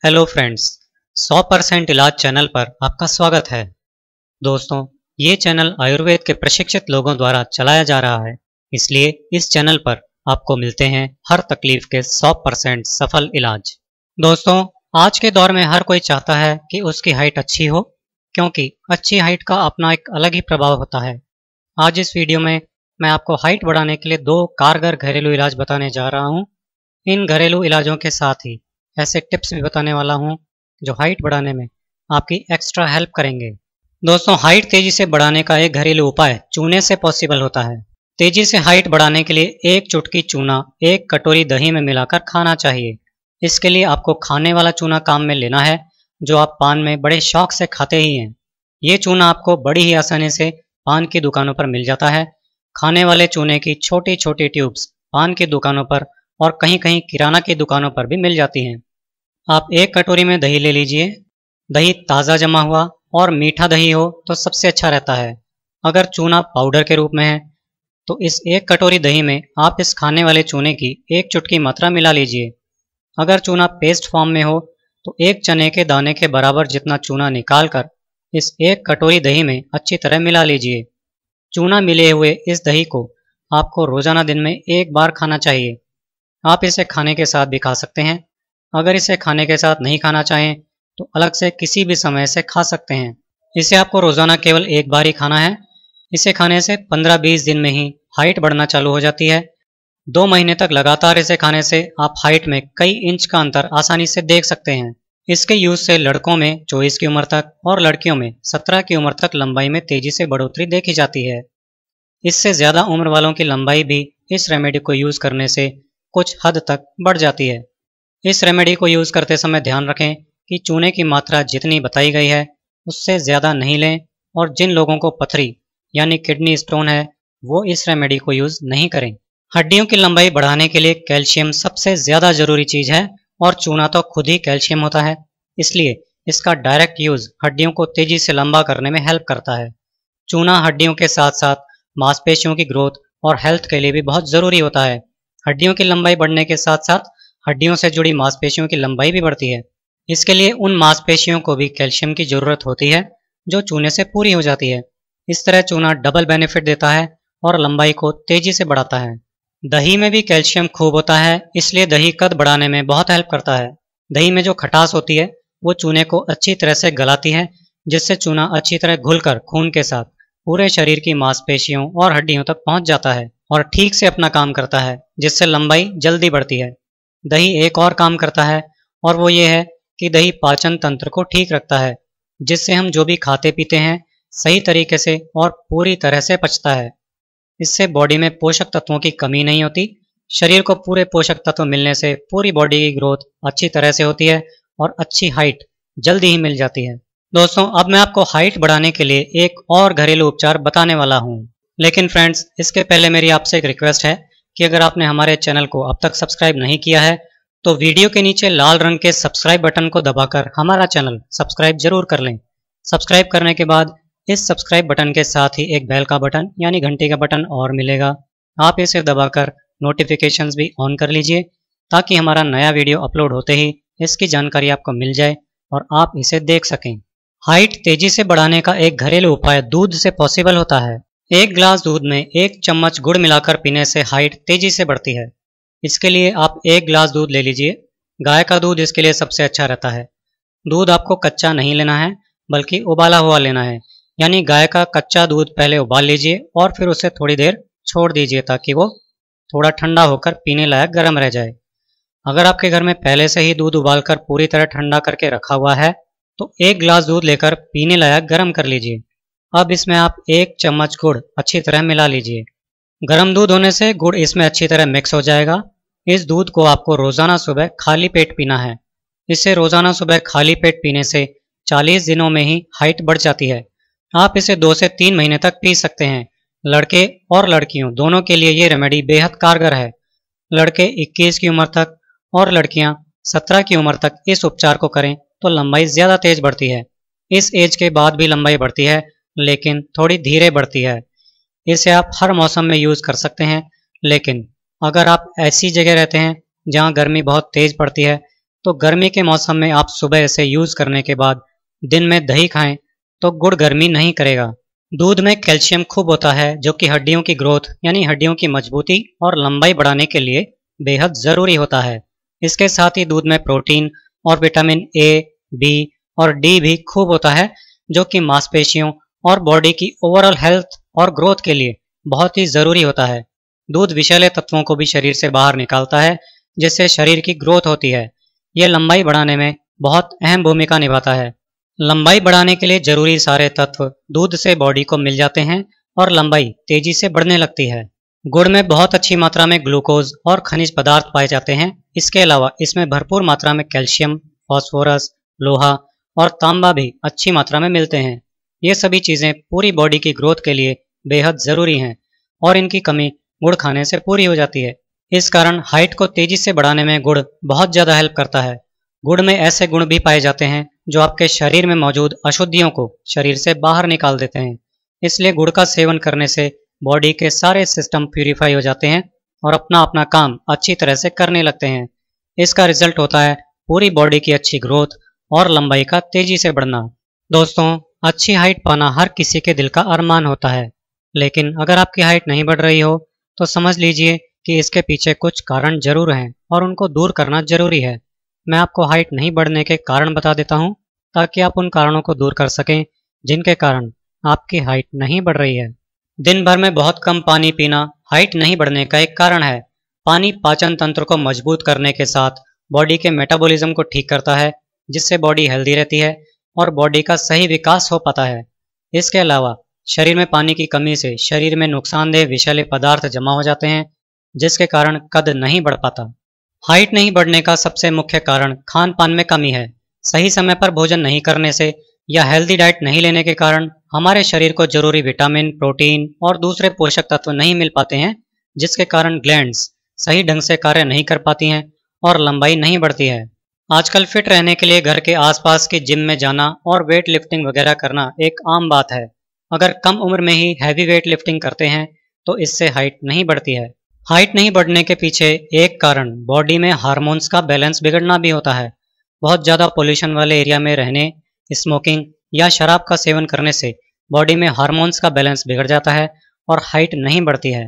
Hello friends, 100% इलाज channel पर आपका स्वागत है। दोस्तों, ये चैनल आयुर्वेद के प्रशिक्षित लोगों द्वारा चलाया जा रहा है, इसलिए इस चैनल पर आपको मिलते हैं हर तकलीफ के 100% सफल इलाज। दोस्तों, आज के दौर में हर कोई चाहता है कि उसकी हाइट अच्छी हो, क्योंकि अच्छी हाइट का अपना एक अलग ही प्रभाव होता है। आज इस वीडियो में मैं आपको हाइट बढ़ाने के लिए 2 कारगर घरेलू इलाज बताने जा रहा हूँ। इन घरेलू इलाजों के साथ ही ऐसे टिप्स भी बताने वाला हूँ जो हाइट बढ़ाने में आपकी एक्स्ट्रा हेल्प करेंगे। दोस्तों, हाइट तेजी से बढ़ाने का एक घरेलू उपाय चूने से पॉसिबल होता है। तेजी से हाइट बढ़ाने के लिए 1 चुटकी चूना 1 कटोरी दही में मिलाकर खाना चाहिए। इसके लिए आपको खाने वाला चूना काम में लेना है, जो आप पान में बड़े शौक से खाते ही हैं। ये चूना आपको बड़ी ही आसानी से पान की दुकानों पर मिल जाता है। खाने वाले चूने की छोटी छोटी ट्यूब्स पान की दुकानों पर और कहीं कहीं किराना की दुकानों पर भी मिल जाती हैं। आप 1 कटोरी में दही ले लीजिए। दही ताज़ा जमा हुआ और मीठा दही हो तो सबसे अच्छा रहता है। अगर चूना पाउडर के रूप में है तो इस 1 कटोरी दही में आप इस खाने वाले चूने की 1 चुटकी मात्रा मिला लीजिए। अगर चूना पेस्ट फॉर्म में हो तो 1 चने के दाने के बराबर जितना चूना निकाल कर इस 1 कटोरी दही में अच्छी तरह मिला लीजिए। चूना मिले हुए इस दही को आपको रोजाना दिन में 1 बार खाना चाहिए। आप इसे खाने के साथ भी खा सकते हैं। अगर इसे खाने के साथ नहीं खाना चाहें तो अलग से किसी भी समय से खा सकते हैं। इसे आपको रोजाना केवल 1 बार ही खाना है। इसे खाने से 15-20 दिन में ही हाइट बढ़ना चालू हो जाती है। 2 महीने तक लगातार इसे खाने से आप हाइट में कई इंच का अंतर आसानी से देख सकते हैं। इसके यूज से लड़कों में 24 की उम्र तक और लड़कियों में 17 की उम्र तक लंबाई में तेजी से बढ़ोतरी देखी जाती है। इससे ज्यादा उम्र वालों की लंबाई भी इस रेमेडी को यूज करने से कुछ हद तक बढ़ जाती है। इस रेमेडी को यूज करते समय ध्यान रखें कि चूने की मात्रा जितनी बताई गई है उससे ज़्यादा नहीं लें, और जिन लोगों को पथरी यानी किडनी स्टोन है वो इस रेमेडी को यूज नहीं करें। हड्डियों की लंबाई बढ़ाने के लिए कैल्शियम सबसे ज़्यादा जरूरी चीज़ है, और चूना तो खुद ही कैल्शियम होता है, इसलिए इसका डायरेक्ट यूज हड्डियों को तेजी से लंबा करने में हेल्प करता है। चूना हड्डियों के साथ साथ मांसपेशियों की ग्रोथ और हेल्थ के लिए भी बहुत ज़रूरी होता है। हड्डियों की लंबाई बढ़ने के साथ साथ हड्डियों से जुड़ी मांसपेशियों की लंबाई भी बढ़ती है। इसके लिए उन मांसपेशियों को भी कैल्शियम की जरूरत होती है जो चूने से पूरी हो जाती है। इस तरह चूना डबल बेनिफिट देता है और लंबाई को तेजी से बढ़ाता है। दही में भी कैल्शियम खूब होता है, इसलिए दही कद बढ़ाने में बहुत हेल्प करता है। दही में जो खटास होती है वो चूने को अच्छी तरह से गलाती है, जिससे चूना अच्छी तरह घुलकर खून के साथ पूरे शरीर की मांसपेशियों और हड्डियों तक पहुंच जाता है और ठीक से अपना काम करता है, जिससे लंबाई जल्दी बढ़ती है। दही एक और काम करता है, और वो ये है कि दही पाचन तंत्र को ठीक रखता है, जिससे हम जो भी खाते पीते हैं सही तरीके से और पूरी तरह से पचता है। इससे बॉडी में पोषक तत्वों की कमी नहीं होती। शरीर को पूरे पोषक तत्व मिलने से पूरी बॉडी की ग्रोथ अच्छी तरह से होती है और अच्छी हाइट जल्दी ही मिल जाती है। दोस्तों, अब मैं आपको हाइट बढ़ाने के लिए एक और घरेलू उपचार बताने वाला हूँ। लेकिन फ्रेंड्स, इसके पहले मेरी आपसे एक रिक्वेस्ट है कि अगर आपने हमारे चैनल को अब तक सब्सक्राइब नहीं किया है तो वीडियो के नीचे लाल रंग के सब्सक्राइब बटन को दबाकर हमारा चैनल सब्सक्राइब जरूर कर लें। सब्सक्राइब करने के बाद इस सब्सक्राइब बटन के साथ ही एक बेल का बटन यानी घंटी का बटन और मिलेगा। आप इसे दबाकर नोटिफिकेशंस भी ऑन कर लीजिए, ताकि हमारा नया वीडियो अपलोड होते ही इसकी जानकारी आपको मिल जाए और आप इसे देख सकें। हाइट तेजी से बढ़ाने का एक घरेलू उपाय दूध से पॉसिबल होता है। 1 गिलास दूध में 1 चम्मच गुड़ मिलाकर पीने से हाइट तेजी से बढ़ती है। इसके लिए आप 1 गिलास दूध ले लीजिए। गाय का दूध इसके लिए सबसे अच्छा रहता है। दूध आपको कच्चा नहीं लेना है, बल्कि उबाला हुआ लेना है। यानी गाय का कच्चा दूध पहले उबाल लीजिए और फिर उसे थोड़ी देर छोड़ दीजिए, ताकि वो थोड़ा ठंडा होकर पीने लायक गर्म रह जाए। अगर आपके घर में पहले से ही दूध उबालकर पूरी तरह ठंडा करके रखा हुआ है तो 1 गिलास दूध लेकर पीने लायक गर्म कर लीजिए। अब इसमें आप 1 चम्मच गुड़ अच्छी तरह मिला लीजिए। गर्म दूध होने से गुड़ इसमें अच्छी तरह मिक्स हो जाएगा। इस दूध को आपको रोजाना सुबह खाली पेट पीना है। इसे रोजाना सुबह खाली पेट पीने से 40 दिनों में ही हाइट बढ़ जाती है। आप इसे 2 से 3 महीने तक पी सकते हैं। लड़के और लड़कियों दोनों के लिए ये रेमेडी बेहद कारगर है। लड़के 21 की उम्र तक और लड़कियां 17 की उम्र तक इस उपचार को करें तो लंबाई ज़्यादा तेज बढ़ती है। इस एज के बाद भी लंबाई बढ़ती है, लेकिन थोड़ी धीरे बढ़ती है। इसे आप हर मौसम में यूज़ कर सकते हैं, लेकिन अगर आप ऐसी जगह रहते हैं जहां गर्मी बहुत तेज़ पड़ती है तो गर्मी के मौसम में आप सुबह इसे यूज़ करने के बाद दिन में दही खाएं तो गुड़ गर्मी नहीं करेगा। दूध में कैल्शियम खूब होता है जो कि हड्डियों की ग्रोथ यानी हड्डियों की मजबूती और लंबाई बढ़ाने के लिए बेहद ज़रूरी होता है। इसके साथ ही दूध में प्रोटीन और विटामिन ए, बी और डी भी खूब होता है जो कि मांसपेशियों और बॉडी की ओवरऑल हेल्थ और ग्रोथ के लिए बहुत ही ज़रूरी होता है। दूध विषैले तत्वों को भी शरीर से बाहर निकालता है जिससे शरीर की ग्रोथ होती है। यह लंबाई बढ़ाने में बहुत अहम भूमिका निभाता है। लंबाई बढ़ाने के लिए जरूरी सारे तत्व दूध से बॉडी को मिल जाते हैं और लंबाई तेजी से बढ़ने लगती है। गुड़ में बहुत अच्छी मात्रा में ग्लूकोज और खनिज पदार्थ पाए जाते हैं। इसके अलावा इसमें भरपूर मात्रा में कैल्शियम, फास्फोरस, लोहा और तांबा भी अच्छी मात्रा में मिलते हैं। ये सभी चीज़ें पूरी बॉडी की ग्रोथ के लिए बेहद ज़रूरी हैं और इनकी कमी गुड़ खाने से पूरी हो जाती है। इस कारण हाइट को तेजी से बढ़ाने में गुड़ बहुत ज़्यादा हेल्प करता है। गुड़ में ऐसे गुण भी पाए जाते हैं जो आपके शरीर में मौजूद अशुद्धियों को शरीर से बाहर निकाल देते हैं। इसलिए गुड़ का सेवन करने से बॉडी के सारे सिस्टम प्यूरिफाई हो जाते हैं और अपना अपना काम अच्छी तरह से करने लगते हैं। इसका रिजल्ट होता है पूरी बॉडी की अच्छी ग्रोथ और लंबाई का तेजी से बढ़ना। दोस्तों, अच्छी हाइट पाना हर किसी के दिल का अरमान होता है, लेकिन अगर आपकी हाइट नहीं बढ़ रही हो तो समझ लीजिए कि इसके पीछे कुछ कारण जरूर हैं और उनको दूर करना जरूरी है। मैं आपको हाइट नहीं बढ़ने के कारण बता देता हूँ ताकि आप उन कारणों को दूर कर सकें जिनके कारण आपकी हाइट नहीं बढ़ रही है। दिन भर में बहुत कम पानी पीना हाइट नहीं बढ़ने का एक कारण है। पानी पाचन तंत्र को मजबूत करने के साथ बॉडी के मेटाबॉलिज्म को ठीक करता है जिससे बॉडी हेल्दी रहती है और बॉडी का सही विकास हो पाता है। इसके अलावा शरीर में पानी की कमी से शरीर में नुकसानदेह विषैले पदार्थ जमा हो जाते हैं जिसके कारण कद नहीं बढ़ पाता। हाइट नहीं बढ़ने का सबसे मुख्य कारण खान पान में कमी है। सही समय पर भोजन नहीं करने से या हेल्दी डाइट नहीं लेने के कारण हमारे शरीर को जरूरी विटामिन, प्रोटीन और दूसरे पोषक तत्व नहीं मिल पाते हैं जिसके कारण ग्लैंड्स सही ढंग से कार्य नहीं कर पाती हैं और लंबाई नहीं बढ़ती है। आजकल फिट रहने के लिए घर के आसपास के जिम में जाना और वेट लिफ्टिंग वगैरह करना एक आम बात है। अगर कम उम्र में ही हैवी वेट लिफ्टिंग करते हैं तो इससे हाइट नहीं बढ़ती है। हाइट नहीं बढ़ने के पीछे एक कारण बॉडी में हार्मोन्स का बैलेंस बिगड़ना भी होता है। बहुत ज़्यादा पोल्यूशन वाले एरिया में रहने, स्मोकिंग या शराब का सेवन करने से बॉडी में हार्मोन्स का बैलेंस बिगड़ जाता है और हाइट नहीं बढ़ती है।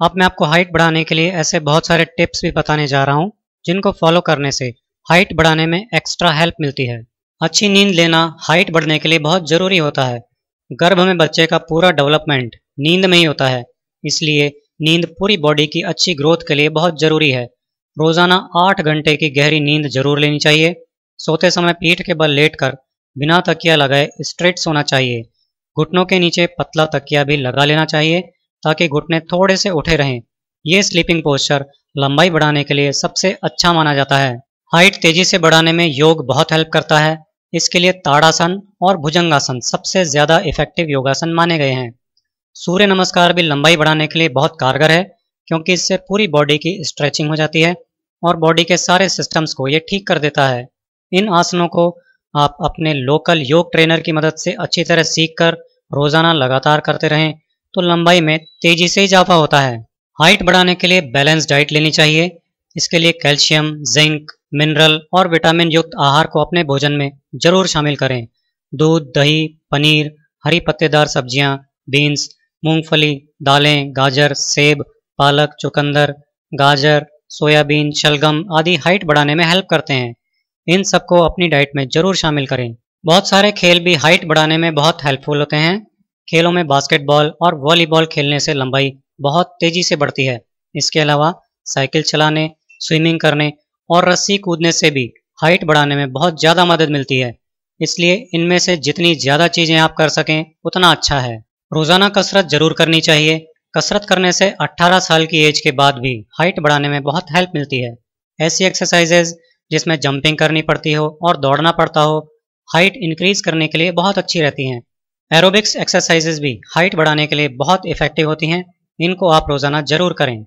अब मैं आपको हाइट बढ़ाने के लिए ऐसे बहुत सारे टिप्स भी बताने जा रहा हूँ जिनको फॉलो करने से हाइट बढ़ाने में एक्स्ट्रा हेल्प मिलती है। अच्छी नींद लेना हाइट बढ़ने के लिए बहुत ज़रूरी होता है। गर्भ में बच्चे का पूरा डेवलपमेंट नींद में ही होता है, इसलिए नींद पूरी बॉडी की अच्छी ग्रोथ के लिए बहुत ज़रूरी है। रोज़ाना 8 घंटे की गहरी नींद जरूर लेनी चाहिए। सोते समय पीठ के बल लेटकर बिना तकिया लगाए स्ट्रेट सोना चाहिए। घुटनों के नीचे पतला तकिया भी लगा लेना चाहिए ताकि घुटने थोड़े से उठे रहें। ये स्लीपिंग पोस्चर लंबाई बढ़ाने के लिए सबसे अच्छा माना जाता है। हाइट तेजी से बढ़ाने में योग बहुत हेल्प करता है। इसके लिए ताड़ासन और भुजंगासन सबसे ज़्यादा इफेक्टिव योगासन माने गए हैं। सूर्य नमस्कार भी लंबाई बढ़ाने के लिए बहुत कारगर है क्योंकि इससे पूरी बॉडी की स्ट्रेचिंग हो जाती है और बॉडी के सारे सिस्टम्स को ये ठीक कर देता है। इन आसनों को आप अपने लोकल योग ट्रेनर की मदद से अच्छी तरह सीखकर रोज़ाना लगातार करते रहें तो लंबाई में तेजी से इजाफा होता है। हाइट बढ़ाने के लिए बैलेंस डाइट लेनी चाहिए। इसके लिए कैल्शियम, जिंक, मिनरल और विटामिन युक्त आहार को अपने भोजन में जरूर शामिल करें। दूध, दही, पनीर, हरी पत्तेदार सब्जियां, बीन्स, मूंगफली, दालें, गाजर, सेब, पालक, चुकंदर, गाजर, सोयाबीन, शलगम आदि हाइट बढ़ाने में हेल्प करते हैं। इन सबको अपनी डाइट में जरूर शामिल करें। बहुत सारे खेल भी हाइट बढ़ाने में बहुत हेल्पफुल होते हैं। खेलों में बास्केटबॉल और वॉलीबॉल खेलने से लंबाई बहुत तेजी से बढ़ती है। इसके अलावा साइकिल चलाने, स्विमिंग करने और रस्सी कूदने से भी हाइट बढ़ाने में बहुत ज़्यादा मदद मिलती है। इसलिए इनमें से जितनी ज़्यादा चीज़ें आप कर सकें उतना अच्छा है। रोज़ाना कसरत जरूर करनी चाहिए। कसरत करने से 18 साल की एज के बाद भी हाइट बढ़ाने में बहुत हेल्प मिलती है। ऐसी एक्सरसाइजेज जिसमें जंपिंग करनी पड़ती हो और दौड़ना पड़ता हो हाइट इंक्रीज करने के लिए बहुत अच्छी रहती हैं। एरोबिक्स एक्सरसाइजेज भी हाइट बढ़ाने के लिए बहुत इफेक्टिव होती हैं। इनको आप रोज़ाना जरूर करें।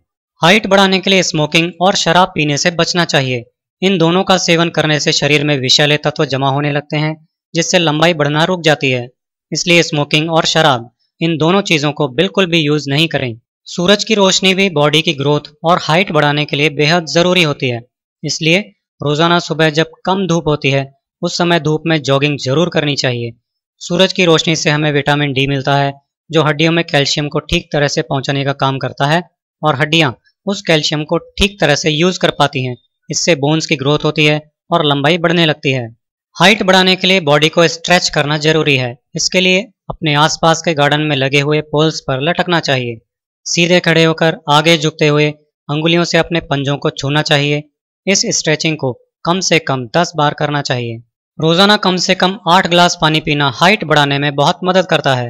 हाइट बढ़ाने के लिए स्मोकिंग और शराब पीने से बचना चाहिए। इन दोनों का सेवन करने से शरीर में विषैले तत्व जमा होने लगते हैं जिससे लंबाई बढ़ना रुक जाती है। इसलिए स्मोकिंग और शराब इन दोनों चीज़ों को बिल्कुल भी यूज़ नहीं करें। सूरज की रोशनी भी बॉडी की ग्रोथ और हाइट बढ़ाने के लिए बेहद ज़रूरी होती है। इसलिए रोजाना सुबह जब कम धूप होती है उस समय धूप में जॉगिंग जरूर करनी चाहिए। सूरज की रोशनी से हमें विटामिन डी मिलता है जो हड्डियों में कैल्शियम को ठीक तरह से पहुंचाने का काम करता है और हड्डियां उस कैल्शियम को ठीक तरह से यूज कर पाती हैं। इससे बोन्स की ग्रोथ होती है और लंबाई बढ़ने लगती है। हाइट बढ़ाने के लिए बॉडी को स्ट्रेच करना जरूरी है। इसके लिए अपने आसपास के गार्डन में लगे हुए पोल्स पर लटकना चाहिए। सीधे खड़े होकर आगे झुकते हुए अंगुलियों से अपने पंजों को छूना चाहिए। इस स्ट्रेचिंग को कम से कम 10 बार करना चाहिए। रोजाना कम से कम 8 ग्लास पानी पीना हाइट बढ़ाने में बहुत मदद करता है।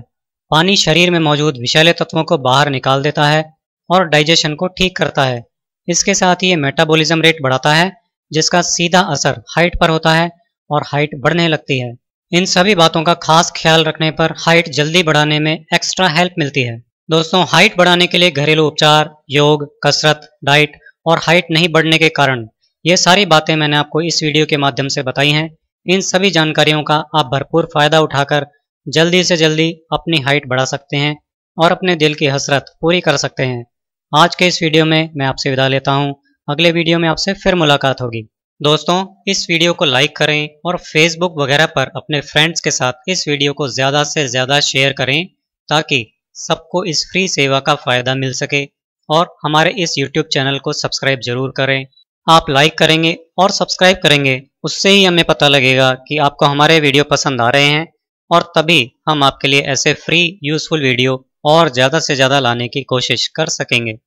पानी शरीर में मौजूद विषैले तत्वों को बाहर निकाल देता है और डाइजेशन को ठीक करता है। इसके साथ ही ये मेटाबॉलिज्म रेट बढ़ाता है जिसका सीधा असर हाइट पर होता है और हाइट बढ़ने लगती है। इन सभी बातों का खास ख्याल रखने पर हाइट जल्दी बढ़ाने में एक्स्ट्रा हेल्प मिलती है। दोस्तों, हाइट बढ़ाने के लिए घरेलू उपचार, योग, कसरत, डाइट और हाइट नहीं बढ़ने के कारण, ये सारी बातें मैंने आपको इस वीडियो के माध्यम से बताई हैं। इन सभी जानकारियों का आप भरपूर फायदा उठाकर जल्दी से जल्दी अपनी हाइट बढ़ा सकते हैं और अपने दिल की हसरत पूरी कर सकते हैं। आज के इस वीडियो में मैं आपसे विदा लेता हूँ। अगले वीडियो में आपसे फिर मुलाकात होगी। दोस्तों, इस वीडियो को लाइक करें और फेसबुक वगैरह पर अपने फ्रेंड्स के साथ इस वीडियो को ज़्यादा से ज़्यादा शेयर करें ताकि सबको इस फ्री सेवा का फ़ायदा मिल सके। और हमारे इस YouTube चैनल को सब्सक्राइब जरूर करें। आप लाइक करेंगे और सब्सक्राइब करेंगे, उससे ही हमें पता लगेगा कि आपको हमारे वीडियो पसंद आ रहे हैं और तभी हम आपके लिए ऐसे फ्री यूज़फुल वीडियो और ज़्यादा से ज़्यादा लाने की कोशिश कर सकेंगे।